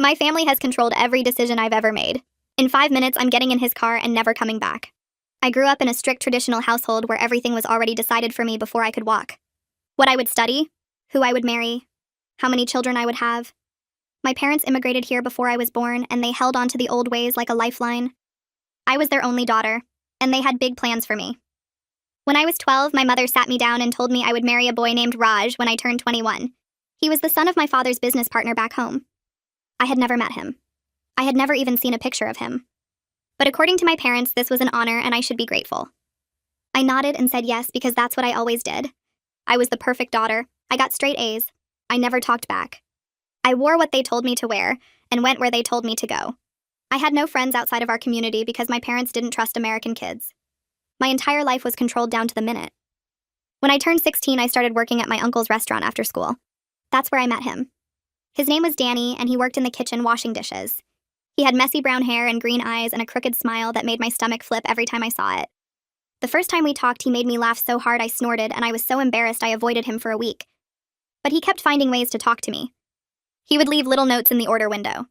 My family has controlled every decision I've ever made. In 5 minutes, I'm getting in his car and never coming back. I grew up in a strict traditional household where everything was already decided for me before I could walk. What I would study, who I would marry, how many children I would have. My parents immigrated here before I was born, and they held on to the old ways like a lifeline. I was their only daughter, and they had big plans for me. When I was 12, my mother sat me down and told me I would marry a boy named Raj when I turned 21. He was the son of my father's business partner back home. I had never met him. I had never even seen a picture of him. But according to my parents, this was an honor and I should be grateful. I nodded and said yes because that's what I always did. I was the perfect daughter. I got straight A's. I never talked back. I wore what they told me to wear and went where they told me to go. I had no friends outside of our community because my parents didn't trust American kids. My entire life was controlled down to the minute. When I turned 16, I started working at my uncle's restaurant after school. That's where I met him. His name was Danny, and he worked in the kitchen washing dishes. He had messy brown hair and green eyes and a crooked smile that made my stomach flip every time I saw it. The first time we talked, he made me laugh so hard I snorted, and I was so embarrassed I avoided him for a week. But he kept finding ways to talk to me. He would leave little notes in the order window.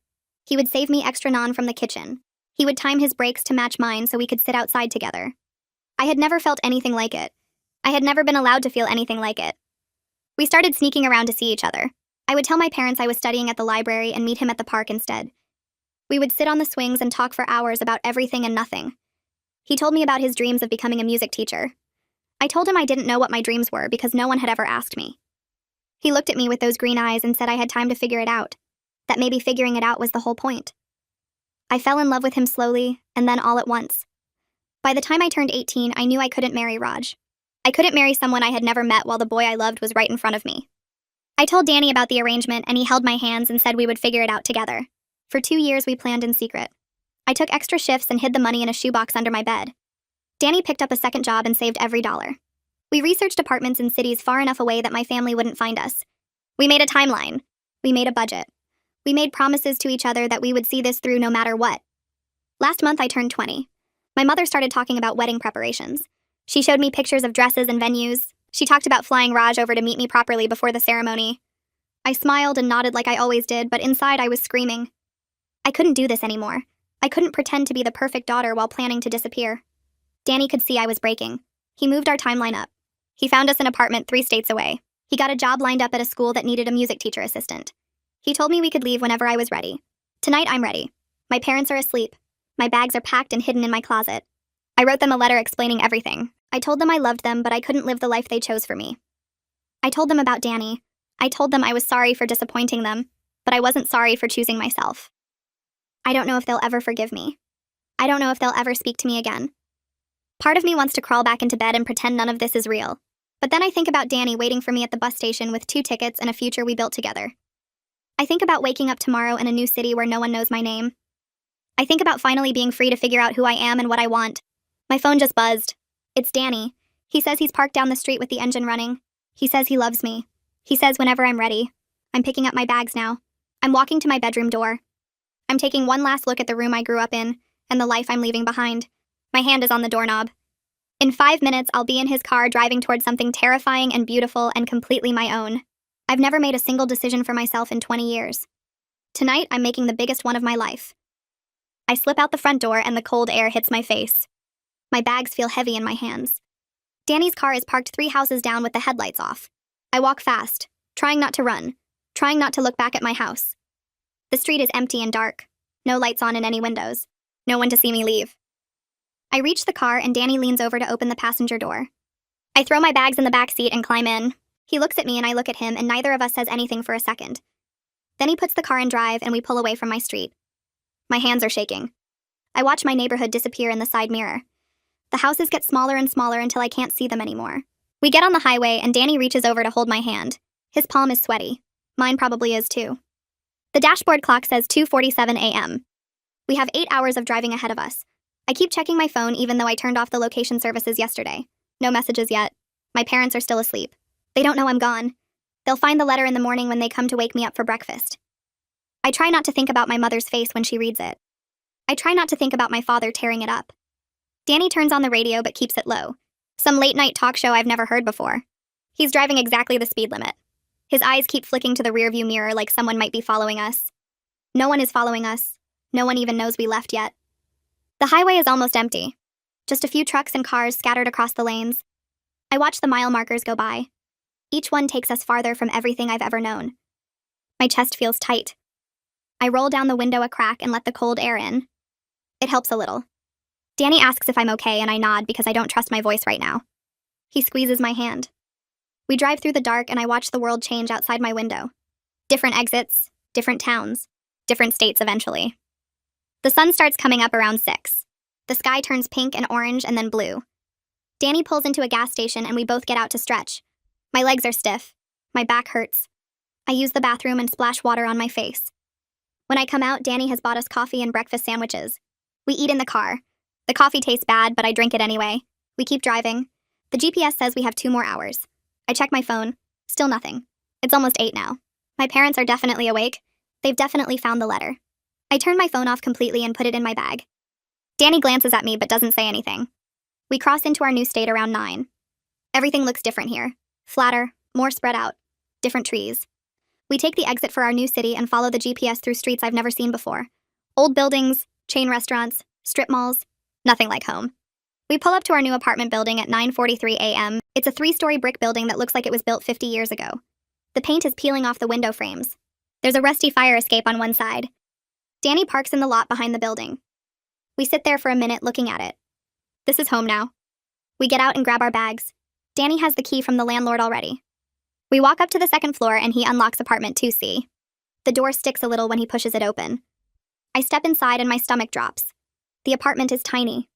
He would save me extra naan from the kitchen. He would time his breaks to match mine so we could sit outside together. I had never felt anything like it. I had never been allowed to feel anything like it. We started sneaking around to see each other. I would tell my parents I was studying at the library and meet him at the park instead. We would sit on the swings and talk for hours about everything and nothing. He told me about his dreams of becoming a music teacher. I told him I didn't know what my dreams were because no one had ever asked me. He looked at me with those green eyes and said I had time to figure it out, that maybe figuring it out was the whole point. I fell in love with him slowly, and then all at once. By the time I turned 18, I knew I couldn't marry Raj. I couldn't marry someone I had never met while the boy I loved was right in front of me. I told Danny about the arrangement, and he held my hands and said we would figure it out together. For 2 years, we planned in secret. I took extra shifts and hid the money in a shoebox under my bed. Danny picked up a second job and saved every dollar. We researched apartments in cities far enough away that my family wouldn't find us. We made a timeline. We made a budget. We made promises to each other that we would see this through no matter what. Last month, I turned 20. My mother started talking about wedding preparations. She showed me pictures of dresses and venues. She talked about flying Raj over to meet me properly before the ceremony. I smiled and nodded like I always did, but inside I was screaming. I couldn't do this anymore. I couldn't pretend to be the perfect daughter while planning to disappear. Danny could see I was breaking. He moved our timeline up. He found us an apartment 3 states away. He got a job lined up at a school that needed a music teacher assistant. He told me we could leave whenever I was ready. Tonight I'm ready. My parents are asleep. My bags are packed and hidden in my closet. I wrote them a letter explaining everything. I told them I loved them, but I couldn't live the life they chose for me. I told them about Danny. I told them I was sorry for disappointing them, but I wasn't sorry for choosing myself. I don't know if they'll ever forgive me. I don't know if they'll ever speak to me again. Part of me wants to crawl back into bed and pretend none of this is real. But then I think about Danny waiting for me at the bus station with 2 tickets and a future we built together. I think about waking up tomorrow in a new city where no one knows my name. I think about finally being free to figure out who I am and what I want. My phone just buzzed. It's Danny. He says he's parked down the street with the engine running. He says he loves me. He says whenever I'm ready. I'm picking up my bags now. I'm walking to my bedroom door. I'm taking one last look at the room I grew up in and the life I'm leaving behind. My hand is on the doorknob. In 5 minutes, I'll be in his car driving towards something terrifying and beautiful and completely my own. I've never made a single decision for myself in 20 years. Tonight, I'm making the biggest one of my life. I slip out the front door and the cold air hits my face. My bags feel heavy in my hands. Danny's car is parked 3 houses down with the headlights off. I walk fast, trying not to run, trying not to look back at my house. The street is empty and dark. No lights on in any windows. No one to see me leave. I reach the car and Danny leans over to open the passenger door. I throw my bags in the back seat and climb in. He looks at me and I look at him and neither of us says anything for a second. Then he puts the car in drive and we pull away from my street. My hands are shaking. I watch my neighborhood disappear in the side mirror. The houses get smaller and smaller until I can't see them anymore. We get on the highway and Danny reaches over to hold my hand. His palm is sweaty. Mine probably is too. The dashboard clock says 2:47 a.m. We have 8 hours of driving ahead of us. I keep checking my phone even though I turned off the location services yesterday. No messages yet. My parents are still asleep. They don't know I'm gone. They'll find the letter in the morning when they come to wake me up for breakfast. I try not to think about my mother's face when she reads it. I try not to think about my father tearing it up. Danny turns on the radio but keeps it low. Some late-night talk show I've never heard before. He's driving exactly the speed limit. His eyes keep flicking to the rearview mirror like someone might be following us. No one is following us. No one even knows we left yet. The highway is almost empty. Just a few trucks and cars scattered across the lanes. I watch the mile markers go by. Each one takes us farther from everything I've ever known. My chest feels tight. I roll down the window a crack and let the cold air in. It helps a little. Danny asks if I'm okay, and I nod because I don't trust my voice right now. He squeezes my hand. We drive through the dark, and I watch the world change outside my window. Different exits, different towns, different states eventually. The sun starts coming up around 6. The sky turns pink and orange and then blue. Danny pulls into a gas station, and we both get out to stretch. My legs are stiff. My back hurts. I use the bathroom and splash water on my face. When I come out, Danny has bought us coffee and breakfast sandwiches. We eat in the car. The coffee tastes bad, but I drink it anyway. We keep driving. The GPS says we have 2 more hours. I check my phone. Still nothing. It's almost 8 now. My parents are definitely awake. They've definitely found the letter. I turn my phone off completely and put it in my bag. Danny glances at me but doesn't say anything. We cross into our new state around 9. Everything looks different here. Flatter, more spread out. Different trees. We take the exit for our new city and follow the GPS through streets I've never seen before. Old buildings, chain restaurants, strip malls. Nothing like home. We pull up to our new apartment building at 9:43 a.m. It's a 3-story brick building that looks like it was built 50 years ago. The paint is peeling off the window frames. There's a rusty fire escape on one side. Danny parks in the lot behind the building. We sit there for a minute looking at it. This is home now. We get out and grab our bags. Danny has the key from the landlord already. We walk up to the second floor and he unlocks apartment 2C. The door sticks a little when he pushes it open. I step inside and my stomach drops. The apartment is tiny.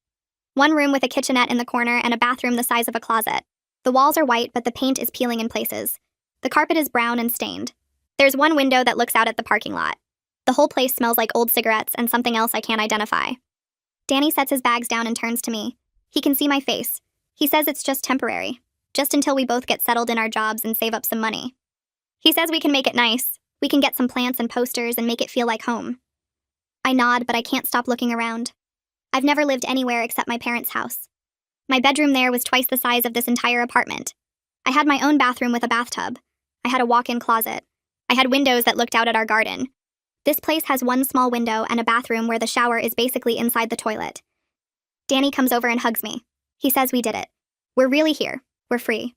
One room with a kitchenette in the corner and a bathroom the size of a closet. The walls are white, but the paint is peeling in places. The carpet is brown and stained. There's one window that looks out at the parking lot. The whole place smells like old cigarettes and something else I can't identify. Danny sets his bags down and turns to me. He can see my face. He says it's just temporary, just until we both get settled in our jobs and save up some money. He says we can make it nice. We can get some plants and posters and make it feel like home. I nod, but I can't stop looking around. I've never lived anywhere except my parents' house. My bedroom there was twice the size of this entire apartment. I had my own bathroom with a bathtub. I had a walk-in closet. I had windows that looked out at our garden. This place has one small window and a bathroom where the shower is basically inside the toilet. Danny comes over and hugs me. He says we did it. We're really here. We're free.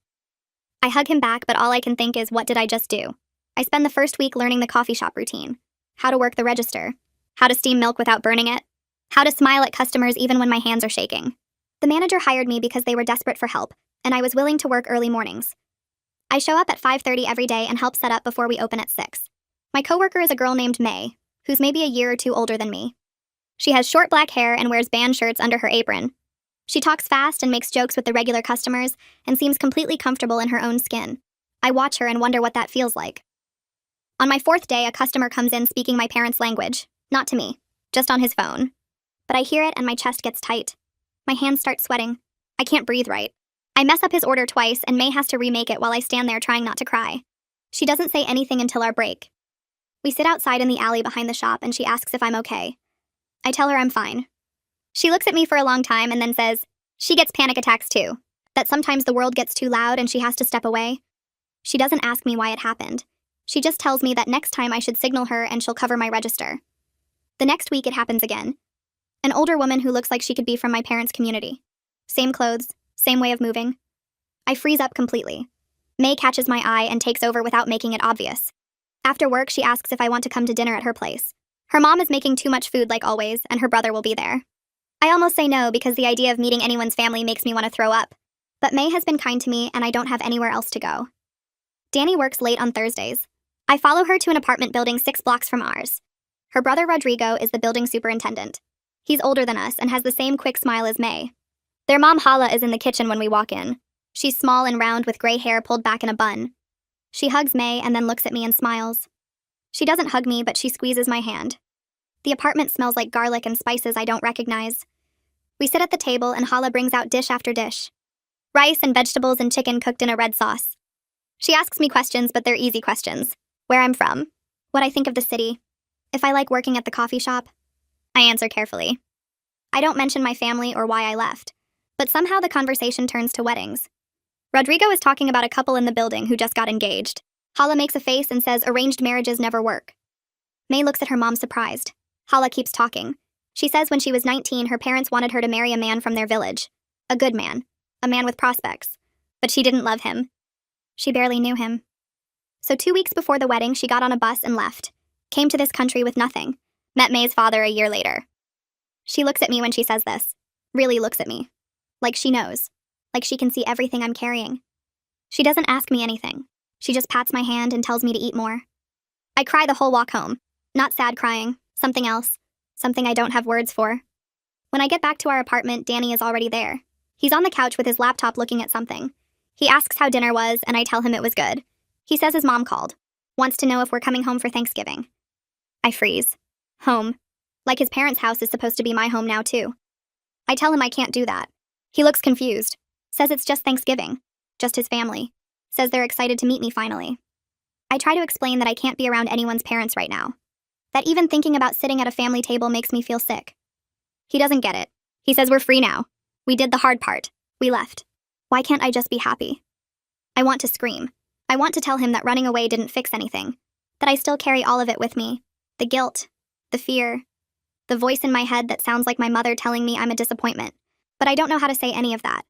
I hug him back, but all I can think is, what did I just do? I spend the first week learning the coffee shop routine. How to work the register. How to steam milk without burning it. How to smile at customers even when my hands are shaking. The manager hired me because they were desperate for help, and I was willing to work early mornings. I show up at 5:30 every day and help set up before we open at 6. My coworker is a girl named May, who's maybe a year or 2 older than me. She has short black hair and wears band shirts under her apron. She talks fast and makes jokes with the regular customers and seems completely comfortable in her own skin. I watch her and wonder what that feels like. On my 4th day, a customer comes in speaking my parents' language, not to me, just on his phone. But I hear it and my chest gets tight. My hands start sweating. I can't breathe right. I mess up his order twice and May has to remake it while I stand there trying not to cry. She doesn't say anything until our break. We sit outside in the alley behind the shop and she asks if I'm okay. I tell her I'm fine. She looks at me for a long time and then says she gets panic attacks too, that sometimes the world gets too loud and she has to step away. She doesn't ask me why it happened. She just tells me that next time I should signal her and she'll cover my register. The next week it happens again. An older woman who looks like she could be from my parents' community. Same clothes, same way of moving. I freeze up completely. May catches my eye and takes over without making it obvious. After work, she asks if I want to come to dinner at her place. Her mom is making too much food like always, and her brother will be there. I almost say no because the idea of meeting anyone's family makes me want to throw up. But May has been kind to me and I don't have anywhere else to go. Danny works late on Thursdays. I follow her to an apartment building 6 blocks from ours. Her brother Rodrigo is the building superintendent. He's older than us and has the same quick smile as May. Their mom Hala is in the kitchen when we walk in. She's small and round with gray hair pulled back in a bun. She hugs May and then looks at me and smiles. She doesn't hug me, but she squeezes my hand. The apartment smells like garlic and spices I don't recognize. We sit at the table and Hala brings out dish after dish. Rice and vegetables and chicken cooked in a red sauce. She asks me questions, but they're easy questions. Where I'm from. What I think of the city. If I like working at the coffee shop. I answer carefully. I don't mention my family or why I left. But somehow the conversation turns to weddings. Rodrigo is talking about a couple in the building who just got engaged. Hala makes a face and says arranged marriages never work. May looks at her mom surprised. Hala keeps talking. She says when she was 19, her parents wanted her to marry a man from their village. A good man. A man with prospects. But she didn't love him. She barely knew him. So 2 weeks before the wedding, she got on a bus and left. Came to this country with nothing. Met May's father a year later. She looks at me when she says this. Really looks at me. Like she knows. Like she can see everything I'm carrying. She doesn't ask me anything. She just pats my hand and tells me to eat more. I cry the whole walk home. Not sad crying. Something else. Something I don't have words for. When I get back to our apartment, Danny is already there. He's on the couch with his laptop looking at something. He asks how dinner was, and I tell him it was good. He says his mom called. Wants to know if we're coming home for Thanksgiving. I freeze. Home. Like his parents' house is supposed to be my home now, too. I tell him I can't do that. He looks confused. Says it's just Thanksgiving. Just his family. Says they're excited to meet me finally. I try to explain that I can't be around anyone's parents right now. That even thinking about sitting at a family table makes me feel sick. He doesn't get it. He says we're free now. We did the hard part. We left. Why can't I just be happy? I want to scream. I want to tell him that running away didn't fix anything. That I still carry all of it with me. The guilt. The fear. The voice in my head that sounds like my mother telling me I'm a disappointment. But I don't know how to say any of that.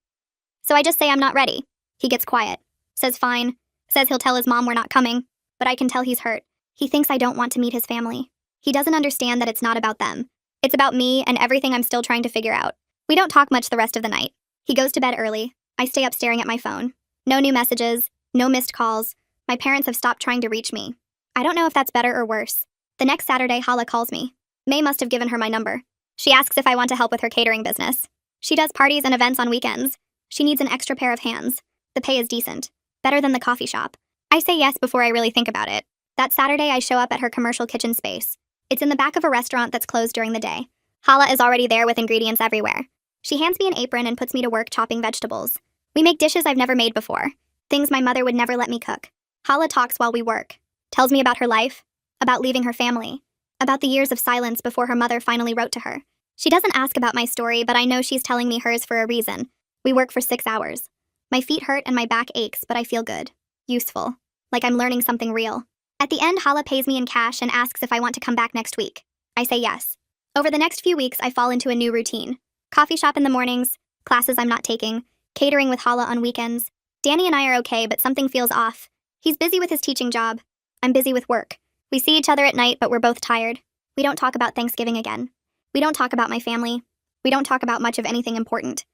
So I just say I'm not ready. He gets quiet. Says fine. Says he'll tell his mom we're not coming. But I can tell he's hurt. He thinks I don't want to meet his family. He doesn't understand that it's not about them. It's about me and everything I'm still trying to figure out. We don't talk much the rest of the night. He goes to bed early. I stay up staring at my phone. No new messages. No missed calls. My parents have stopped trying to reach me. I don't know if that's better or worse. The next Saturday, Hala calls me. May must have given her my number. She asks if I want to help with her catering business. She does parties and events on weekends. She needs an extra pair of hands. The pay is decent. Better than the coffee shop. I say yes before I really think about it. That Saturday, I show up at her commercial kitchen space. It's in the back of a restaurant that's closed during the day. Hala is already there with ingredients everywhere. She hands me an apron and puts me to work chopping vegetables. We make dishes I've never made before. Things my mother would never let me cook. Hala talks while we work. Tells me about her life. About leaving her family. About the years of silence before her mother finally wrote to her. She doesn't ask about my story, but I know she's telling me hers for a reason. We work for 6 hours. My feet hurt and my back aches, but I feel good. Useful. Like I'm learning something real. At the end, Hala pays me in cash and asks if I want to come back next week. I say yes. Over the next few weeks, I fall into a new routine. Coffee shop in the mornings, classes I'm not taking, catering with Hala on weekends. Danny and I are okay, but something feels off. He's busy with his teaching job. I'm busy with work. We see each other at night, but we're both tired. We don't talk about Thanksgiving again. We don't talk about my family. We don't talk about much of anything important.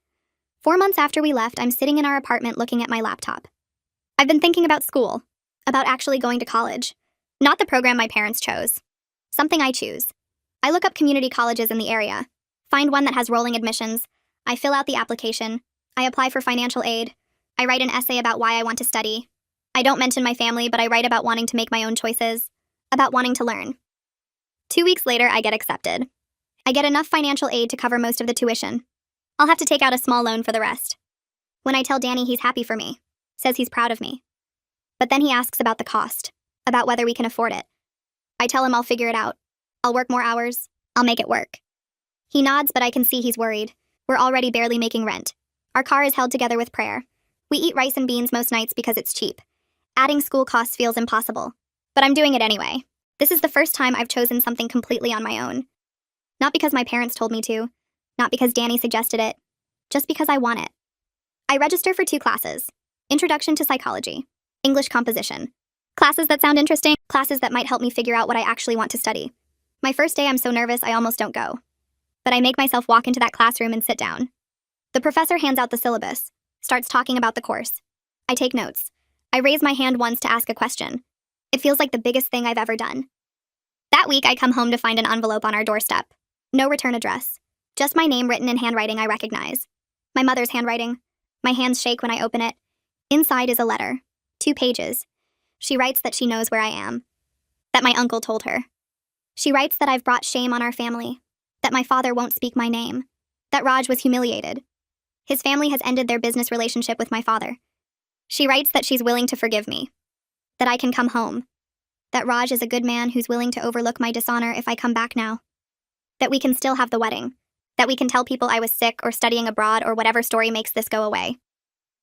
4 months after we left, I'm sitting in our apartment looking at my laptop. I've been thinking about school. About actually going to college. Not the program my parents chose. Something I choose. I look up community colleges in the area. Find one that has rolling admissions. I fill out the application. I apply for financial aid. I write an essay about why I want to study. I don't mention my family, but I write about wanting to make my own choices. About wanting to learn. 2 weeks later, I get accepted. I get enough financial aid to cover most of the tuition. I'll have to take out a small loan for the rest. When I tell Danny, he's happy for me. Says he's proud of me. But then he asks about the cost. About whether we can afford it. I tell him I'll figure it out. I'll work more hours. I'll make it work. He nods, but I can see he's worried. We're already barely making rent. Our car is held together with prayer. We eat rice and beans most nights because it's cheap. Adding school costs feels impossible. But I'm doing it anyway. This is the first time I've chosen something completely on my own. Not because my parents told me to. Not because Danny suggested it. Just because I want it. I register for 2 classes. Introduction to Psychology. English Composition. Classes that sound interesting. Classes that might help me figure out what I actually want to study. My first day I'm so nervous I almost don't go. But I make myself walk into that classroom and sit down. The professor hands out the syllabus. Starts talking about the course. I take notes. I raise my hand once to ask a question. It feels like the biggest thing I've ever done. That week I come home to find an envelope on our doorstep. No return address. Just my name written in handwriting I recognize. My mother's handwriting. My hands shake when I open it. Inside is a letter. 2 pages. She writes that she knows where I am. That my uncle told her. She writes that I've brought shame on our family. That my father won't speak my name. That Raj was humiliated. His family has ended their business relationship with my father. She writes that she's willing to forgive me. That I can come home. That Raj is a good man who's willing to overlook my dishonor if I come back now. That we can still have the wedding. That we can tell people I was sick or studying abroad or whatever story makes this go away.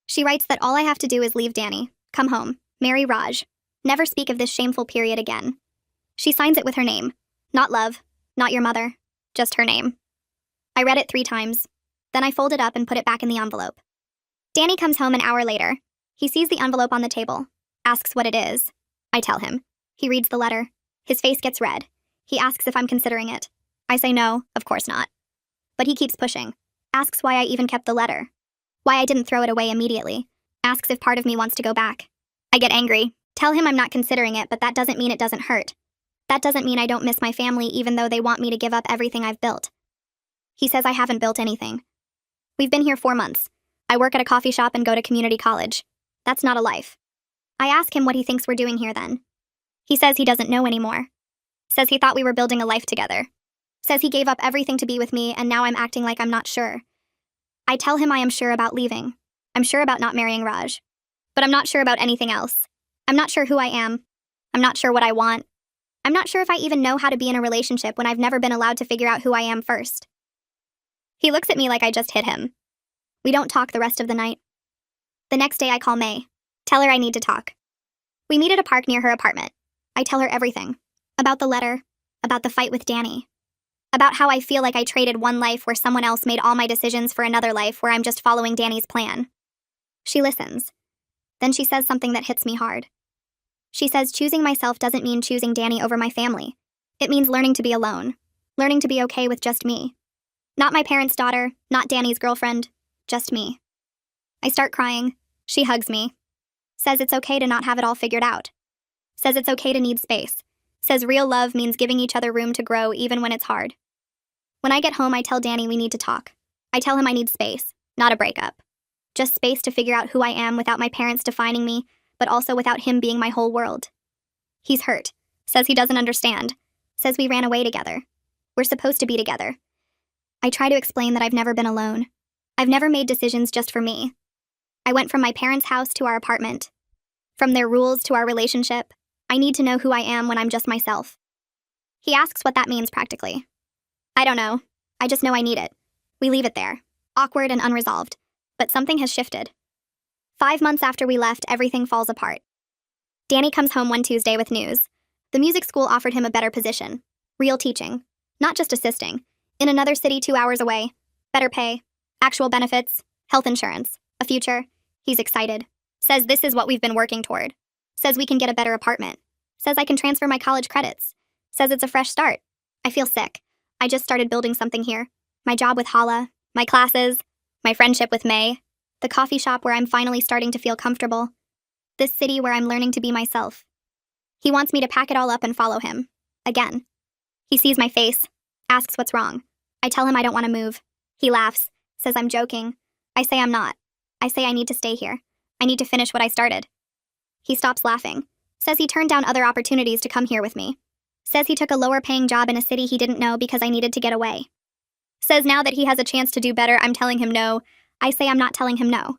She writes that all I have to do is leave Danny, come home, marry Raj, never speak of this shameful period again. She signs it with her name. Not love, not your mother, just her name. I read it 3 times. Then I fold it up and put it back in the envelope. Danny comes home an hour later. He sees the envelope on the table, asks what it is. I tell him. He reads the letter. His face gets red. He asks if I'm considering it. I say no, of course not. But he keeps pushing. Asks why I even kept the letter. Why I didn't throw it away immediately. Asks if part of me wants to go back. I get angry. Tell him I'm not considering it, but that doesn't mean it doesn't hurt. That doesn't mean I don't miss my family even though they want me to give up everything I've built. He says I haven't built anything. We've been here 4 months. I work at a coffee shop and go to community college. That's not a life. I ask him what he thinks we're doing here then. He says he doesn't know anymore. Says he thought we were building a life together. Says he gave up everything to be with me and now I'm acting like I'm not sure. I tell him I am sure about leaving. I'm sure about not marrying Raj. But I'm not sure about anything else. I'm not sure who I am. I'm not sure what I want. I'm not sure if I even know how to be in a relationship when I've never been allowed to figure out who I am first. He looks at me like I just hit him. We don't talk the rest of the night. The next day I call May. Tell her I need to talk. We meet at a park near her apartment. I tell her everything. About the letter. About the fight with Danny. About how I feel like I traded one life where someone else made all my decisions for another life where I'm just following Danny's plan. She listens. Then she says something that hits me hard. She says choosing myself doesn't mean choosing Danny over my family. It means learning to be alone. Learning to be okay with just me. Not my parents' daughter, not Danny's girlfriend, just me. I start crying. She hugs me. Says it's okay to not have it all figured out. Says it's okay to need space. Says real love means giving each other room to grow even when it's hard. When I get home, I tell Danny we need to talk. I tell him I need space, not a breakup. Just space to figure out who I am without my parents defining me, but also without him being my whole world. He's hurt. Says he doesn't understand. Says we ran away together. We're supposed to be together. I try to explain that I've never been alone. I've never made decisions just for me. I went from my parents' house to our apartment. From their rules to our relationship. I need to know who I am when I'm just myself. He asks what that means practically. I don't know. I just know I need it. We leave it there. Awkward and unresolved. But something has shifted. 5 months after we left, everything falls apart. Danny comes home one Tuesday with news. The music school offered him a better position. Real teaching. Not just assisting. In another city 2 hours away. Better pay. Actual benefits. Health insurance. A future. He's excited. Says this is what we've been working toward. Says we can get a better apartment. Says I can transfer my college credits. Says it's a fresh start. I feel sick. I just started building something here. My job with Hala. My classes. My friendship with May. The coffee shop where I'm finally starting to feel comfortable. This city where I'm learning to be myself. He wants me to pack it all up and follow him. Again. He sees my face. Asks what's wrong. I tell him I don't want to move. He laughs. Says I'm joking. I say I'm not. I say I need to stay here. I need to finish what I started. He stops laughing. Says he turned down other opportunities to come here with me. Says he took a lower paying job in a city he didn't know because I needed to get away. Says now that he has a chance to do better, I'm telling him no. I say I'm not telling him no.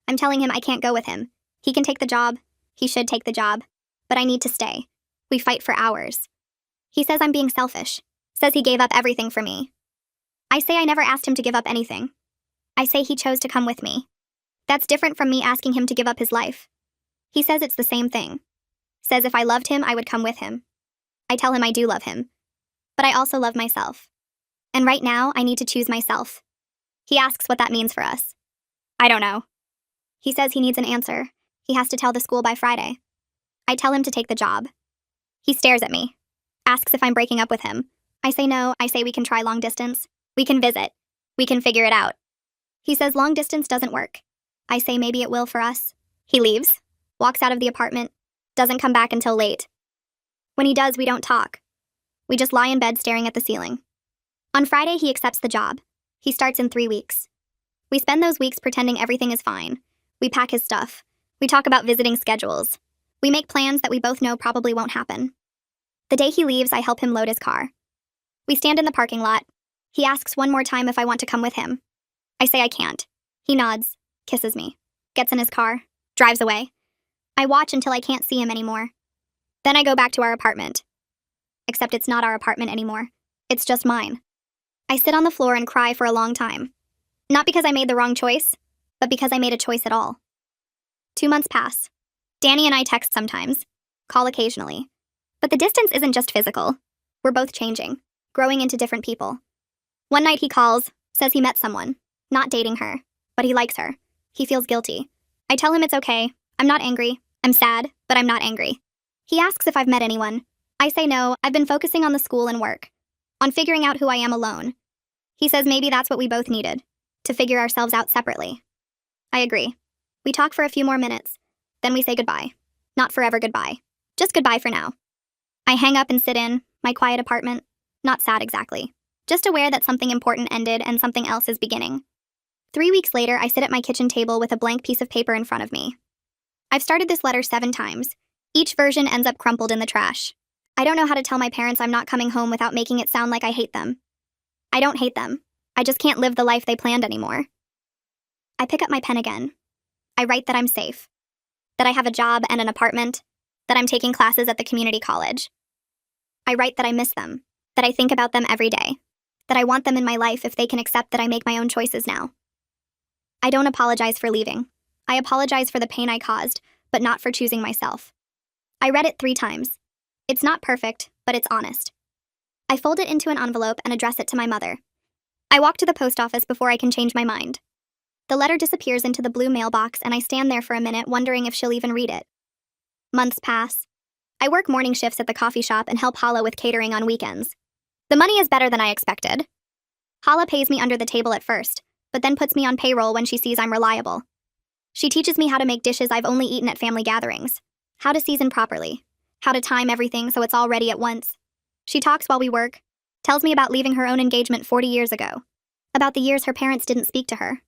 I'm telling him I can't go with him. He can take the job. He should take the job. But I need to stay. We fight for hours. He says I'm being selfish. Says he gave up everything for me. I say I never asked him to give up anything. I say he chose to come with me. That's different from me asking him to give up his life. He says it's the same thing. Says if I loved him, I would come with him. I tell him I do love him. But I also love myself. And right now, I need to choose myself. He asks what that means for us. I don't know. He says he needs an answer. He has to tell the school by Friday. I tell him to take the job. He stares at me. Asks if I'm breaking up with him. I say no. I say we can try long distance. We can visit. We can figure it out. He says long distance doesn't work. I say maybe it will for us. He leaves. Walks out of the apartment. Doesn't come back until late. When he does, we don't talk. We just lie in bed staring at the ceiling. On Friday, he accepts the job. He starts in 3 weeks. We spend those weeks pretending everything is fine. We pack his stuff. We talk about visiting schedules. We make plans that we both know probably won't happen. The day he leaves, I help him load his car. We stand in the parking lot. He asks one more time if I want to come with him. I say I can't. He nods, kisses me, gets in his car, drives away. I watch until I can't see him anymore. Then I go back to our apartment. Except it's not our apartment anymore. It's just mine. I sit on the floor and cry for a long time. Not because I made the wrong choice, but because I made a choice at all. 2 months pass. Danny and I text sometimes, call occasionally. But the distance isn't just physical. We're both changing, growing into different people. One night he calls, says he met someone, not dating her, but he likes her. He feels guilty. I tell him it's okay. I'm not angry. I'm sad, but I'm not angry. He asks if I've met anyone. I say no, I've been focusing on the school and work, on figuring out who I am alone. He says maybe that's what we both needed, to figure ourselves out separately. I agree. We talk for a few more minutes, then we say goodbye. Not forever goodbye. Just goodbye for now. I hang up and sit in my quiet apartment, not sad exactly, just aware that something important ended and something else is beginning. 3 weeks later, I sit at my kitchen table with a blank piece of paper in front of me. I've started this letter 7 times. Each version ends up crumpled in the trash. I don't know how to tell my parents I'm not coming home without making it sound like I hate them. I don't hate them. I just can't live the life they planned anymore. I pick up my pen again. I write that I'm safe, that I have a job and an apartment, that I'm taking classes at the community college. I write that I miss them, that I think about them every day, that I want them in my life if they can accept that I make my own choices now. I don't apologize for leaving. I apologize for the pain I caused, but not for choosing myself. I read it 3 times. It's not perfect, but it's honest. I fold it into an envelope and address it to my mother. I walk to the post office before I can change my mind. The letter disappears into the blue mailbox and I stand there for a minute wondering if she'll even read it. Months pass. I work morning shifts at the coffee shop and help Hala with catering on weekends. The money is better than I expected. Hala pays me under the table at first, but then puts me on payroll when she sees I'm reliable. She teaches me how to make dishes I've only eaten at family gatherings, how to season properly, how to time everything so it's all ready at once. She talks while we work, tells me about leaving her own engagement 40 years ago, about the years her parents didn't speak to her,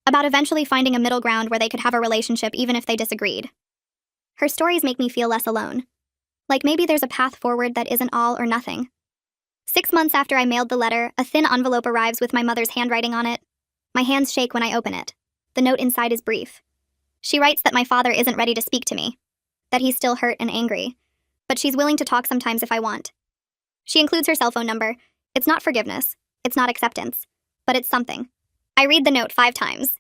about eventually finding a middle ground where they could have a relationship even if they disagreed. Her stories make me feel less alone. Like maybe there's a path forward that isn't all or nothing. 6 months after I mailed the letter, a thin envelope arrives with my mother's handwriting on it. My hands shake when I open it. The note inside is brief. She writes that my father isn't ready to speak to me, that he's still hurt and angry, but she's willing to talk sometimes if I want. She includes her cell phone number. It's not forgiveness. It's not acceptance. But it's something. I read the note 5 times.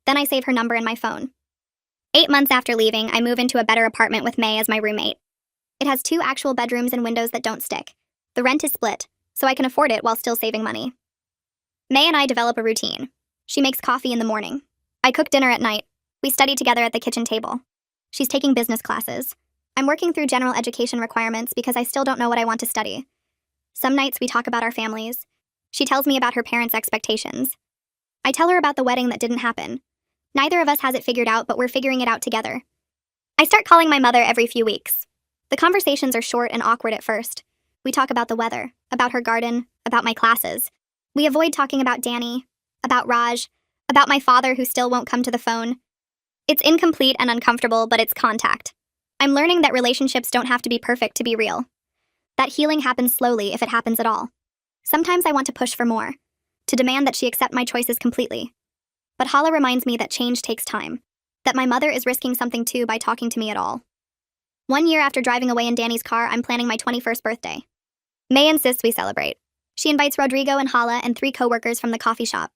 Then I save her number in my phone. 8 months after leaving, I move into a better apartment with May as my roommate. It has 2 actual bedrooms and windows that don't stick. The rent is split, so I can afford it while still saving money. May and I develop a routine. She makes coffee in the morning. I cook dinner at night. We study together at the kitchen table. She's taking business classes. I'm working through general education requirements because I still don't know what I want to study. Some nights we talk about our families. She tells me about her parents' expectations. I tell her about the wedding that didn't happen. Neither of us has it figured out, but we're figuring it out together. I start calling my mother every few weeks. The conversations are short and awkward at first. We talk about the weather, about her garden, about my classes. We avoid talking about Danny, about Raj, about my father who still won't come to the phone. It's incomplete and uncomfortable, but it's contact. I'm learning that relationships don't have to be perfect to be real. That healing happens slowly if it happens at all. Sometimes I want to push for more, to demand that she accept my choices completely. But Hala reminds me that change takes time, that my mother is risking something too by talking to me at all. 1 year after driving away in Danny's car, I'm planning my 21st birthday. May insists we celebrate. She invites Rodrigo and Hala and 3 coworkers from the coffee shop.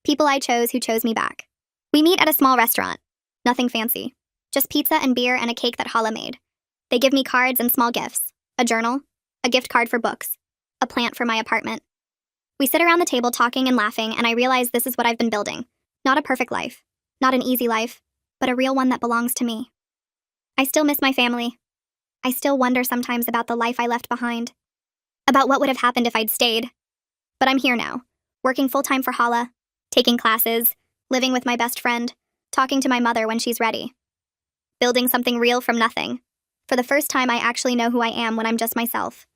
People I chose who chose me back. We meet at a small restaurant. Nothing fancy. Just pizza and beer and a cake that Hala made. They give me cards and small gifts. A journal, a gift card for books, a plant for my apartment. We sit around the table talking and laughing, and I realize this is what I've been building. Not a perfect life, not an easy life, but a real one that belongs to me. I still miss my family. I still wonder sometimes about the life I left behind, about what would have happened if I'd stayed. But I'm here now, working full-time for Hala, taking classes, living with my best friend, talking to my mother when she's ready. Building something real from nothing. For the first time, I actually know who I am when I'm just myself.